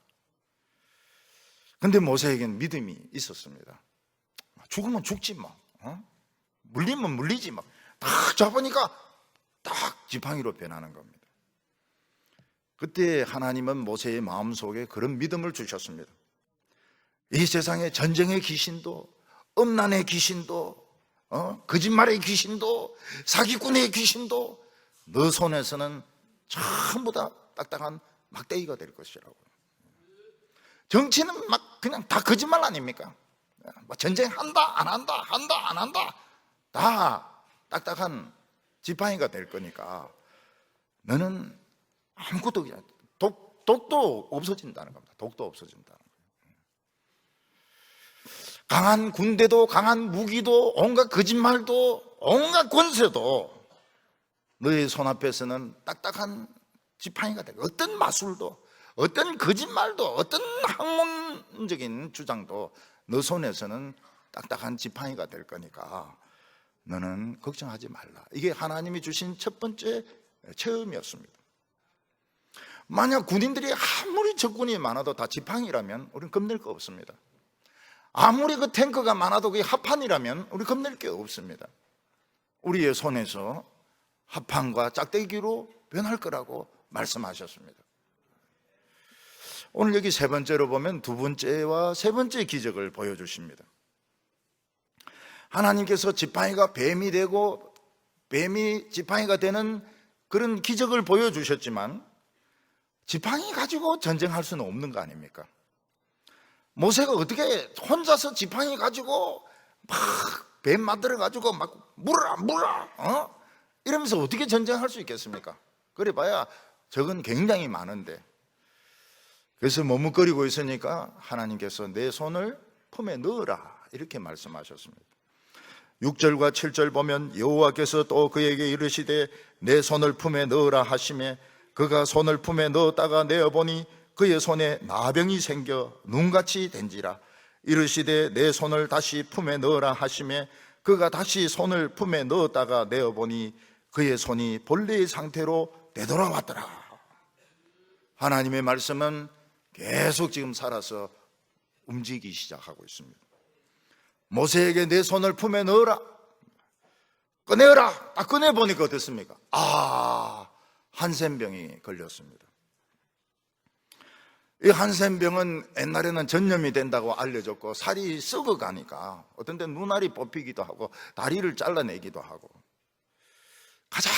근데 모세에게는 믿음이 있었습니다. 죽으면 죽지 뭐, 물리면 물리지 뭐. 딱 잡으니까 딱 지팡이로 변하는 겁니다. 그때 하나님은 모세의 마음속에 그런 믿음을 주셨습니다. 이 세상에 전쟁의 귀신도, 음란의 귀신도, 거짓말의 귀신도, 사기꾼의 귀신도 너 손에서는 전부 다 딱딱한 막대기가 될 것이라고. 정치는 막 그냥 다 거짓말 아닙니까? 전쟁한다 안 한다 한다 안 한다 다 딱딱한 지팡이가 될 거니까 너는 아무것도 독도 없어진다는 겁니다. 독도 없어진다는 거예요. 강한 군대도 강한 무기도 온갖 거짓말도 온갖 권세도 너의 손앞에서는 딱딱한 지팡이가 되고 어떤 마술도 어떤 거짓말도 어떤 학문적인 주장도 너 손에서는 딱딱한 지팡이가 될 거니까 너는 걱정하지 말라. 이게 하나님이 주신 첫 번째 체험이었습니다. 만약 군인들이 아무리 적군이 많아도 다 지팡이라면 우리는 겁낼 거 없습니다. 아무리 그 탱크가 많아도 그게 합판이라면 우리 겁낼 게 없습니다. 우리의 손에서 합판과 짝대기로 변할 거라고 말씀하셨습니다. 오늘 여기 세 번째로 보면 두 번째와 세 번째 기적을 보여주십니다. 하나님께서 지팡이가 뱀이 되고 뱀이 지팡이가 되는 그런 기적을 보여주셨지만 지팡이 가지고 전쟁할 수는 없는 거 아닙니까? 모세가 어떻게 혼자서 지팡이 가지고 막 뱀 만들어 가지고 막 물어라 이러면서 어떻게 전쟁할 수 있겠습니까? 그래 봐야 적은 굉장히 많은데. 그래서 머뭇거리고 있으니까 하나님께서 내 손을 품에 넣어라 이렇게 말씀하셨습니다. 6절과 7절 보면 여호와께서 또 그에게 이르시되 내 손을 품에 넣으라 하시매 그가 손을 품에 넣었다가 내어보니 그의 손에 나병이 생겨 눈같이 된지라. 이르시되 내 손을 다시 품에 넣으라 하시매 그가 다시 손을 품에 넣었다가 내어보니 그의 손이 본래의 상태로 되돌아왔더라. 하나님의 말씀은 계속 지금 살아서 움직이기 시작하고 있습니다. 모세에게 내 손을 품에 넣어라, 꺼내어라. 딱 꺼내보니까 어땠습니까? 한센병이 걸렸습니다. 이 한센병은 옛날에는 전염이 된다고 알려졌고 살이 썩어가니까 어떤 때 눈알이 뽑히기도 하고 다리를 잘라내기도 하고 가장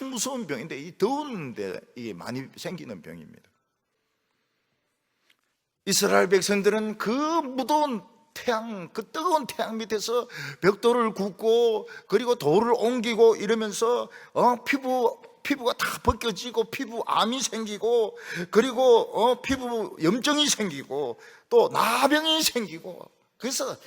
무서운 병인데 이 더운데 이게 많이 생기는 병입니다. 이스라엘 백성들은 그 무더운 태양, 그 뜨거운 태양 밑에서 벽돌을 굽고 그리고 돌을 옮기고 이러면서 피부가 다 벗겨지고 피부암이 생기고 그리고 피부 염증이 생기고 또 나병이 생기고 그래서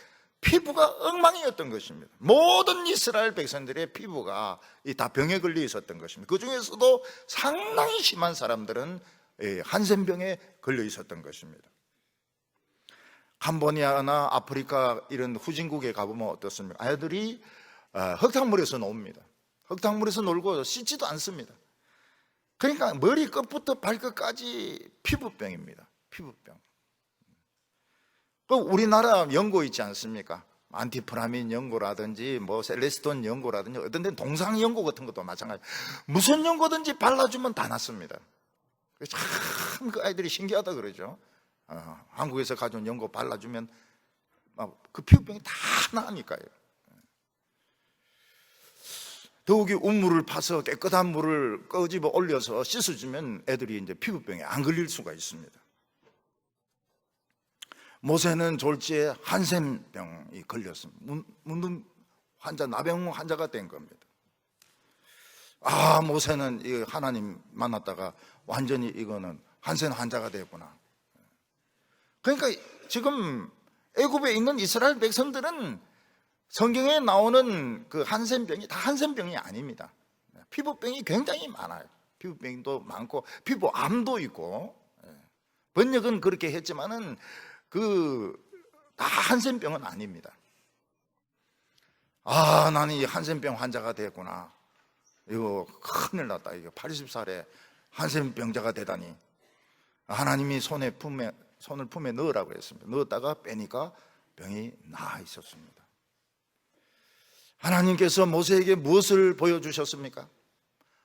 피부가 엉망이었던 것입니다. 모든 이스라엘 백성들의 피부가 다 병에 걸려 있었던 것입니다. 그 중에서도 상당히 심한 사람들은 한센병에 걸려 있었던 것입니다. 캄보디아나 아프리카 이런 후진국에 가보면 어떻습니까? 아이들이 흙탕물에서 놉니다. 흙탕물에서 놀고 씻지도 않습니다. 그러니까 머리 끝부터 발끝까지 피부병입니다. 피부병. 그 우리나라 연고 있지 않습니까? 안티프라민 연고라든지 뭐 셀레스톤 연고라든지 어떤 데는 동상 연고 같은 것도 마찬가지. 무슨 연고든지 발라주면 다 낫습니다. 참 그 아이들이 신기하다 그러죠. 한국에서 가져온 연고 발라주면 그 피부병이 다 나으니까요. 더욱이 우물을 파서 깨끗한 물을 끄집어 올려서 씻어주면 애들이 이제 피부병에 안 걸릴 수가 있습니다. 모세는 졸지에 한센병이 걸렸습니다. 문둥 환자, 나병 환자가 된 겁니다. 모세는 하나님 만났다가 완전히 이거는 한센 환자가 됐구나. 그러니까 지금 애굽에 있는 이스라엘 백성들은 성경에 나오는 그 한센병이 다 한센병이 아닙니다. 피부병이 굉장히 많아요. 피부병도 많고 피부암도 있고, 번역은 그렇게 했지만은 다 한센병은 아닙니다. 나는 이 한센병 환자가 됐구나. 이거 큰일 났다. 이거 80살에 한센병자가 되다니. 하나님이 손을 품에 넣으라고 했습니다. 넣었다가 빼니까 병이 나아 있었습니다. 하나님께서 모세에게 무엇을 보여주셨습니까?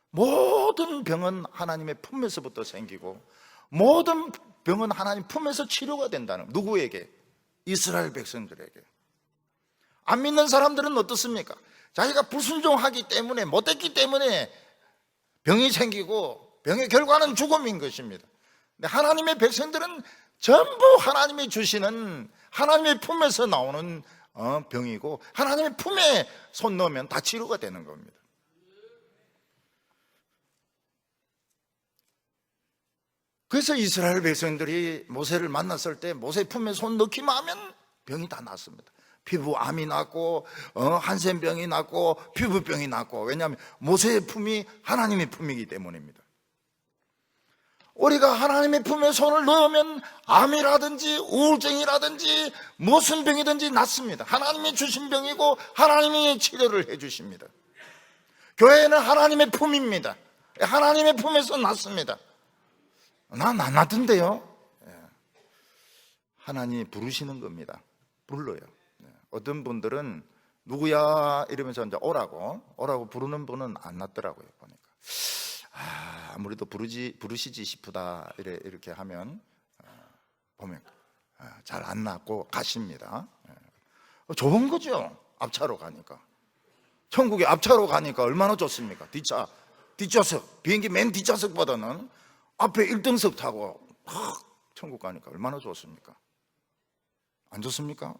모든 병은 하나님의 품에서부터 생기고 모든 병은 하나님 품에서 치료가 된다는, 누구에게? 이스라엘 백성들에게. 안 믿는 사람들은 어떻습니까? 자기가 불순종하기 때문에, 못했기 때문에 병이 생기고 병의 결과는 죽음인 것입니다. 근데 하나님의 백성들은 전부 하나님이 주시는, 하나님의 품에서 나오는 병이고 하나님의 품에 손 넣으면 다 치료가 되는 겁니다. 그래서 이스라엘 백성들이 모세를 만났을 때 모세 품에 손 넣기만 하면 병이 다 낫습니다. 피부암이 낫고 한센병이 낫고 피부병이 낫고. 왜냐하면 모세의 품이 하나님의 품이기 때문입니다. 우리가 하나님의 품에 손을 넣으면 암이라든지 우울증이라든지 무슨 병이든지 낫습니다. 하나님이 주신 병이고 하나님이 치료를 해 주십니다. 교회는 하나님의 품입니다. 하나님의 품에서 낫습니다. 난 안 낫던데요. 하나님이 부르시는 겁니다. 불러요. 어떤 분들은 누구야 이러면서 이제 오라고 부르는 분은 안 낫더라고요. 보니까 아무래도 부르시지 싶다 이렇게 하면 보면 잘 안 낫고 가십니다. 좋은 거죠. 앞차로 가니까. 천국에 앞차로 가니까 얼마나 좋습니까? 뒷좌석, 비행기 맨 뒷좌석보다는 앞에 1등석 타고 천국 가니까 얼마나 좋습니까? 안 좋습니까?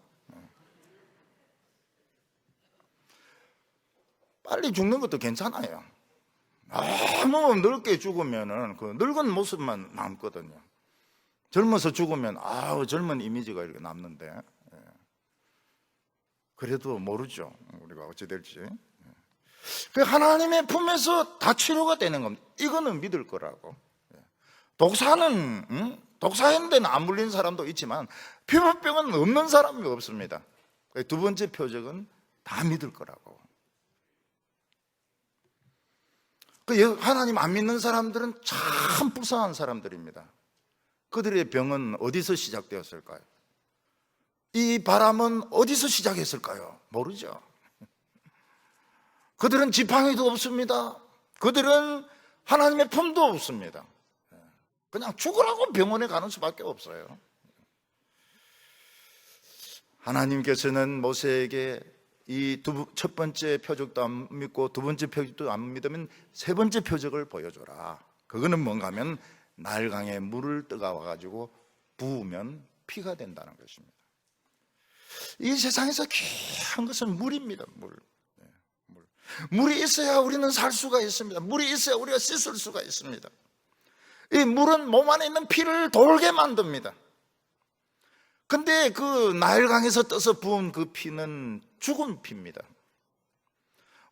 빨리 죽는 것도 괜찮아요. 너무 늙게 죽으면은 그 늙은 모습만 남거든요. 젊어서 죽으면 젊은 이미지가 이렇게 남는데, 그래도 모르죠. 우리가 어찌 될지. 그 하나님의 품에서 다 치료가 되는 겁니다. 이거는 믿을 거라고. 독사했는데는 안 물린 사람도 있지만 피부병은 없는 사람이 없습니다. 두 번째 표적은 다 믿을 거라고. 하나님 안 믿는 사람들은 참 불쌍한 사람들입니다. 그들의 병은 어디서 시작되었을까요? 이 바람은 어디서 시작했을까요? 모르죠. 그들은 지팡이도 없습니다. 그들은 하나님의 품도 없습니다. 그냥 죽으라고 병원에 가는 수밖에 없어요. 하나님께서는 모세에게 이 첫 번째 표적도 안 믿고 두 번째 표적도 안 믿으면 세 번째 표적을 보여줘라. 그거는 뭔가 하면 나일강에 물을 뜨거워가지고 부으면 피가 된다는 것입니다. 이 세상에서 귀한 것은 물입니다. 물이 있어야 우리는 살 수가 있습니다. 물이 있어야 우리가 씻을 수가 있습니다. 이 물은 몸 안에 있는 피를 돌게 만듭니다. 근데 그 나일강에서 떠서 부은 그 피는 죽은 피입니다.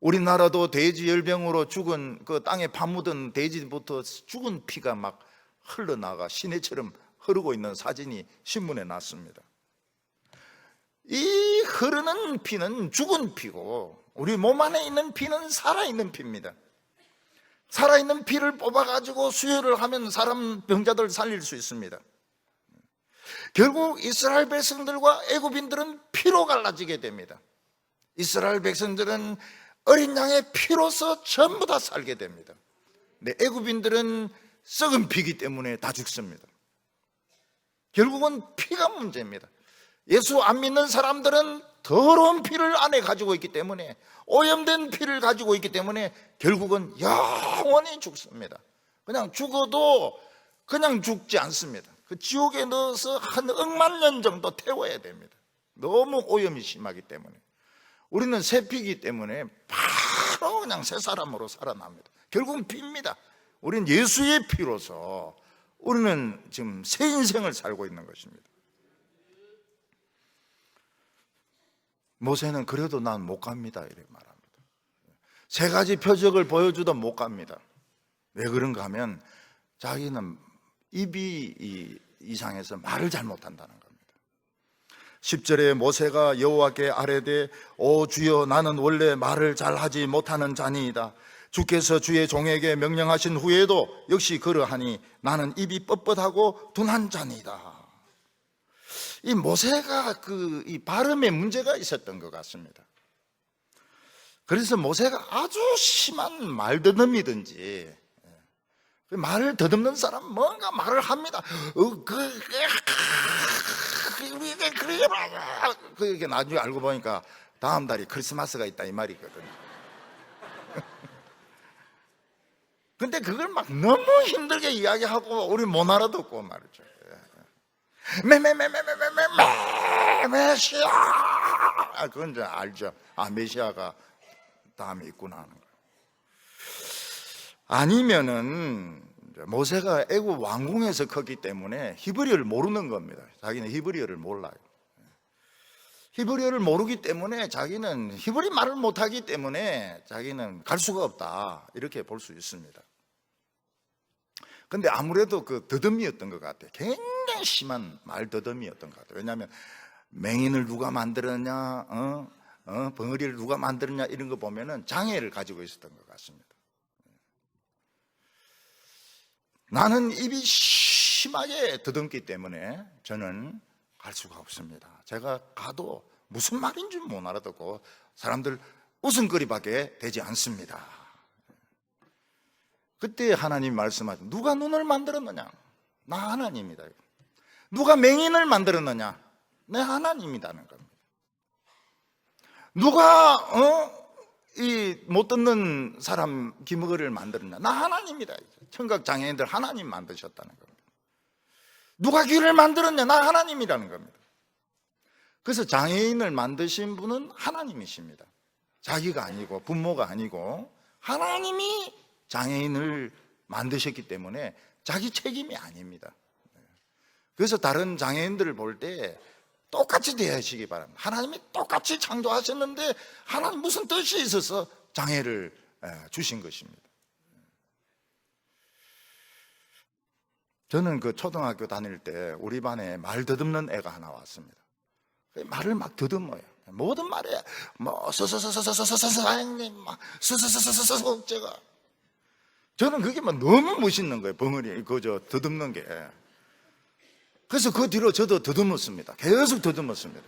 우리나라도 돼지 열병으로 죽은, 그 땅에 파묻은 돼지부터 죽은 피가 막 흘러나가 시내처럼 흐르고 있는 사진이 신문에 났습니다. 이 흐르는 피는 죽은 피고 우리 몸 안에 있는 피는 살아있는 피입니다. 살아있는 피를 뽑아가지고 수혈을 하면 사람 병자들 살릴 수 있습니다. 결국 이스라엘 백성들과 애굽인들은 피로 갈라지게 됩니다. 이스라엘 백성들은 어린 양의 피로서 전부 다 살게 됩니다. 근데 애굽인들은 썩은 피기 때문에 다 죽습니다. 결국은 피가 문제입니다. 예수 안 믿는 사람들은 더러운 피를 안에 가지고 있기 때문에, 오염된 피를 가지고 있기 때문에 결국은 영원히 죽습니다. 그냥 죽어도 그냥 죽지 않습니다. 그 지옥에 넣어서 한 억만 년 정도 태워야 됩니다. 너무 오염이 심하기 때문에. 우리는 새 피이기 때문에 바로 그냥 새 사람으로 살아납니다. 결국은 피입니다. 우리는 예수의 피로서 우리는 지금 새 인생을 살고 있는 것입니다. 모세는 그래도 난 못 갑니다 이렇게 말합니다. 세 가지 표적을 보여주도 못 갑니다. 왜 그런가 하면 자기는 입이 이상해서 말을 잘 못한다는 겁니다. 10절에 모세가 여호와께 아뢰되 오 주여 나는 원래 말을 잘하지 못하는 자니이다. 주께서 주의 종에게 명령하신 후에도 역시 그러하니 나는 입이 뻣뻣하고 둔한 자니이다. 이 모세가 이 발음에 문제가 있었던 것 같습니다. 그래서 모세가 아주 심한 말더듬이든지, 말을 더듬는 사람 뭔가 말을 합니다. 그게 나중에 알고 보니까 다음 달이 크리스마스가 있다 이 말이거든요. 근데 그걸 막 너무 힘들게 이야기하고 우리 못 알아듣고 말이죠. 메시아. 그건 이제 알죠. 메시아가 다음에 있구나 하는 거예요. 아니면은 모세가 애굽 왕궁에서 컸기 때문에 히브리어를 모르는 겁니다. 자기는 히브리어를 몰라요. 히브리어를 모르기 때문에 자기는 히브리 말을 못하기 때문에 자기는 갈 수가 없다 이렇게 볼 수 있습니다. 근데 아무래도 그 더듬이였던 것 같아요. 굉장히 심한 말 더듬이였던 것 같아요. 왜냐하면 맹인을 누가 만들었냐, 벙어리를 누가 만들었냐 이런 거 보면은 장애를 가지고 있었던 것 같습니다. 나는 입이 심하게 더듬기 때문에 저는 갈 수가 없습니다. 제가 가도 무슨 말인지 못 알아듣고 사람들 웃음거리밖에 되지 않습니다. 그때 하나님이 말씀하시죠. 누가 눈을 만들었느냐? 나 하나님이다. 누가 맹인을 만들었느냐? 내 하나님이라는 겁니다. 누가 이 못 듣는 사람 귀머거리를 만들었냐? 나 하나님이다. 청각 장애인들 하나님 만드셨다는 겁니다. 누가 귀를 만들었냐? 나 하나님이라는 겁니다. 그래서 장애인을 만드신 분은 하나님이십니다. 자기가 아니고 부모가 아니고 하나님이 장애인을 만드셨기 때문에 자기 책임이 아닙니다. 그래서 다른 장애인들을 볼 때 똑같이 대하시기 바랍니다. 하나님이 똑같이 창조하셨는데 하나님 무슨 뜻이 있어서 장애를 주신 것입니다. 저는 그 초등학교 다닐 때 우리 반에 말 더듬는 애가 하나 왔습니다. 말을 막 더듬어요. 모든 말에 뭐 사장님 막 제가 저는 그게 막 너무 멋있는 거예요. 벙어리 그저 더듬는 게. 그래서 그 뒤로 저도 더듬었습니다. 계속 더듬었습니다.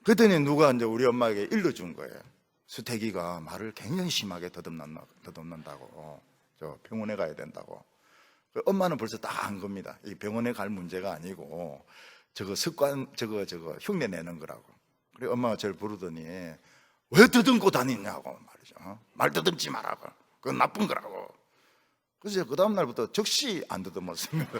그랬더니 누가 이제 우리 엄마에게 일러준 거예요. 수태기가 말을 굉장히 심하게 더듬는다고. 저 병원에 가야 된다고. 엄마는 벌써 다 안 겁니다. 이 병원에 갈 문제가 아니고 저거 습관 저거 흉내 내는 거라고. 그래 엄마가 저를 부르더니 왜 더듬고 다니냐고 말이죠. 말 더듬지 말라고. 그건 나쁜 거라고. 그래서 그 다음 날부터 적시 안 더듬었습니다.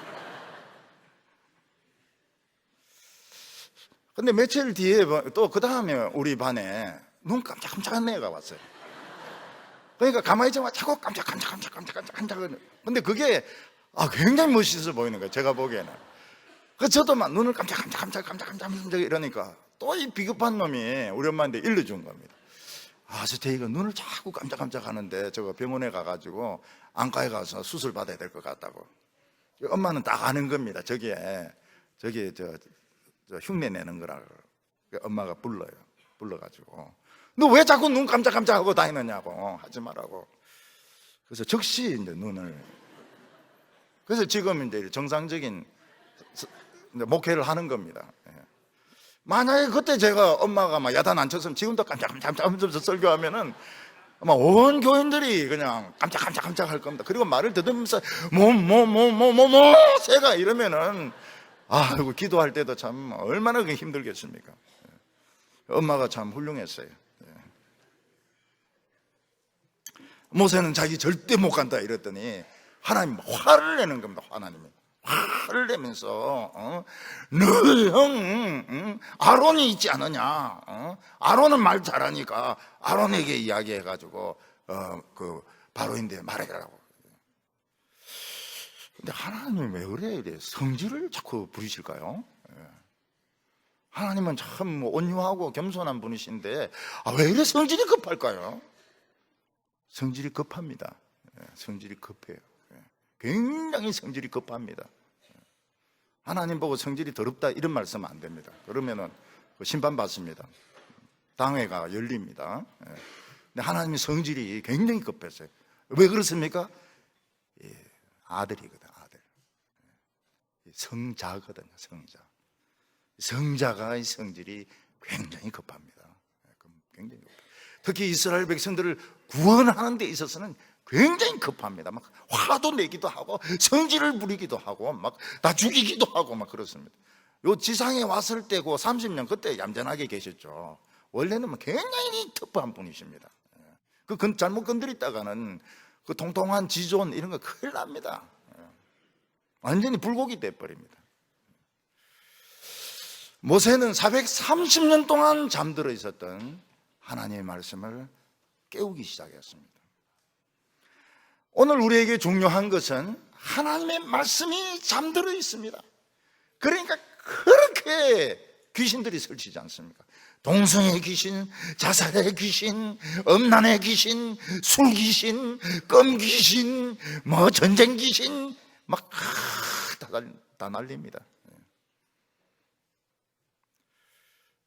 근데 며칠 뒤에 또 그 다음에 우리 반에 눈 깜짝깜짝한 애가 왔어요. 그러니까 가만히 있자마자 자꾸 깜짝. 근데 그게 굉장히 멋있어 보이는 거예요. 제가 보기에는. 그래서 저도 막 눈을 깜짝 이러니까 또 이 비겁한 놈이 우리 엄마한테 일러준 겁니다. 스테이가 눈을 자꾸 깜짝 하는데 저거 병원에 가가지고 안과에 가서 수술 받아야 될 것 같다고. 엄마는 딱 아는 겁니다. 저게 저 흉내 내는 거라고. 엄마가 불러요. 불러가지고 너 왜 자꾸 눈 깜짝깜짝하고 다니느냐고, 하지 말라고. 그래서 즉시 이제 눈을, 그래서 지금 이제 정상적인 목회를 하는 겁니다. 만약에 그때 제가 엄마가 막 야단 안 쳤으면 지금도 깜짝깜짝 하면서 설교하면은 아마 온 교인들이 그냥 깜짝깜짝 할 겁니다. 그리고 말을 더듬으면서 새가 이러면은, 아이고, 기도할 때도 참 얼마나 힘들겠습니까? 엄마가 참 훌륭했어요. 모세는 자기 절대 못 간다 이랬더니 하나님 화를 내는 겁니다. 하나님이 화를 내면서 너 형 아론이 있지 않느냐, 아론은 말 잘하니까 아론에게 이야기해가지고 그 바로인데 말해라고. 근데 하나님이 왜 그래 이래 성질을 자꾸 부리실까요? 하나님은 참 온유하고 겸손한 분이신데 왜 이래 성질이 급할까요? 성질이 급합니다. 성질이 급해요. 굉장히 성질이 급합니다. 하나님 보고 성질이 더럽다 이런 말씀 안 됩니다. 그러면은 심판받습니다. 당회가 열립니다. 근데 하나님의 성질이 굉장히 급했어요. 왜 그렇습니까? 아들이거든, 아들. 성자거든요, 성자. 성자가 성질이 굉장히 급합니다. 굉장히 급해요. 특히 이스라엘 백성들을 구원하는 데 있어서는 굉장히 급합니다. 막 화도 내기도 하고 성질을 부리기도 하고 막 다 죽이기도 하고 막 그렇습니다. 요 지상에 왔을 때고 30년 그때 얌전하게 계셨죠. 원래는 굉장히 터프한 분이십니다. 그 잘못 건드렸다가는 그 통통한 지존 이런 거 큰일 납니다. 완전히 불고기 돼버립니다. 모세는 430년 동안 잠들어 있었던 하나님의 말씀을 깨우기 시작했습니다. 오늘 우리에게 중요한 것은 하나님의 말씀이 잠들어 있습니다. 그러니까 그렇게 귀신들이 설치지 않습니까? 동성의 귀신, 자살의 귀신, 음란의 귀신, 술 귀신, 껌 귀신, 전쟁 귀신 막 다 날립니다.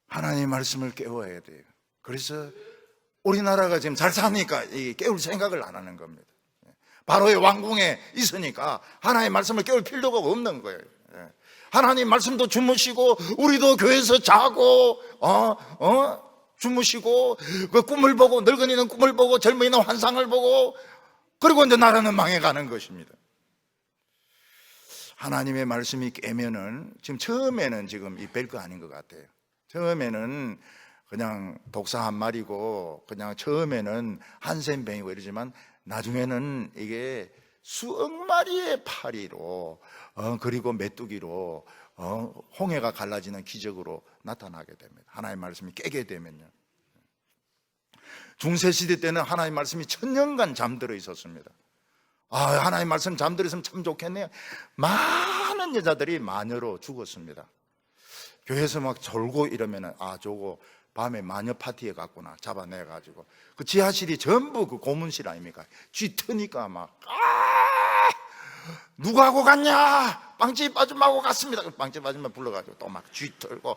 하나님의 말씀을 깨워야 돼요. 그래서 우리나라가 지금 잘 사니까 깨울 생각을 안 하는 겁니다. 바로의 왕궁에 있으니까 하나님의 말씀을 깨울 필요가 없는 거예요. 하나님 말씀도 주무시고 우리도 교회에서 자고 주무시고 그 꿈을 보고, 늙은이는 꿈을 보고 젊은이는 환상을 보고, 그리고 이제 나라는 망해가는 것입니다. 하나님의 말씀이 깨면은 지금 처음에는 지금 이 별거 아닌 것 같아요. 처음에는 그냥 독사 한 마리고 그냥 처음에는 한센병이고 이러지만 나중에는 이게 수억 마리의 파리로 그리고 메뚜기로 홍해가 갈라지는 기적으로 나타나게 됩니다. 하나님의 말씀이 깨게 되면요. 중세시대 때는 하나님의 말씀이 1000년간 잠들어 있었습니다. 하나님의 말씀 잠들어 있으면 참 좋겠네요. 많은 여자들이 마녀로 죽었습니다. 교회에서 막 졸고 이러면은 저거 밤에 마녀 파티에 갔구나 잡아내가지고 그 지하실이 전부 그 고문실 아닙니까? 쥐 트니까 막 누구하고 갔냐? 빵집 아줌마하고 갔습니다. 빵집 아줌마 불러가지고 또 막 쥐 털고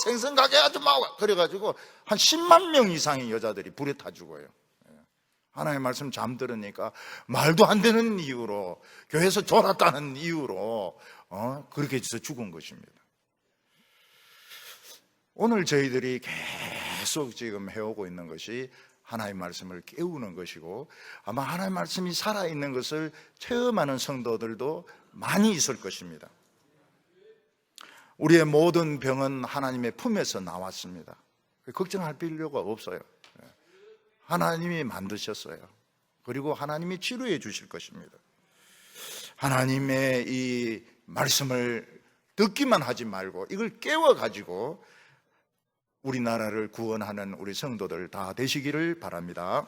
생선 가게 아줌마하고 그래가지고 한 10만 명 이상의 여자들이 불에 타 죽어요. 하나님의 말씀 잠들으니까 말도 안 되는 이유로 교회에서 졸았다는 이유로 그렇게 해서 죽은 것입니다. 오늘 저희들이 계속 지금 해오고 있는 것이 하나님의 말씀을 깨우는 것이고 아마 하나님의 말씀이 살아있는 것을 체험하는 성도들도 많이 있을 것입니다. 우리의 모든 병은 하나님의 품에서 나왔습니다. 걱정할 필요가 없어요. 하나님이 만드셨어요. 그리고 하나님이 치료해 주실 것입니다. 하나님의 이 말씀을 듣기만 하지 말고 이걸 깨워가지고 우리나라를 구원하는 우리 성도들 다 되시기를 바랍니다.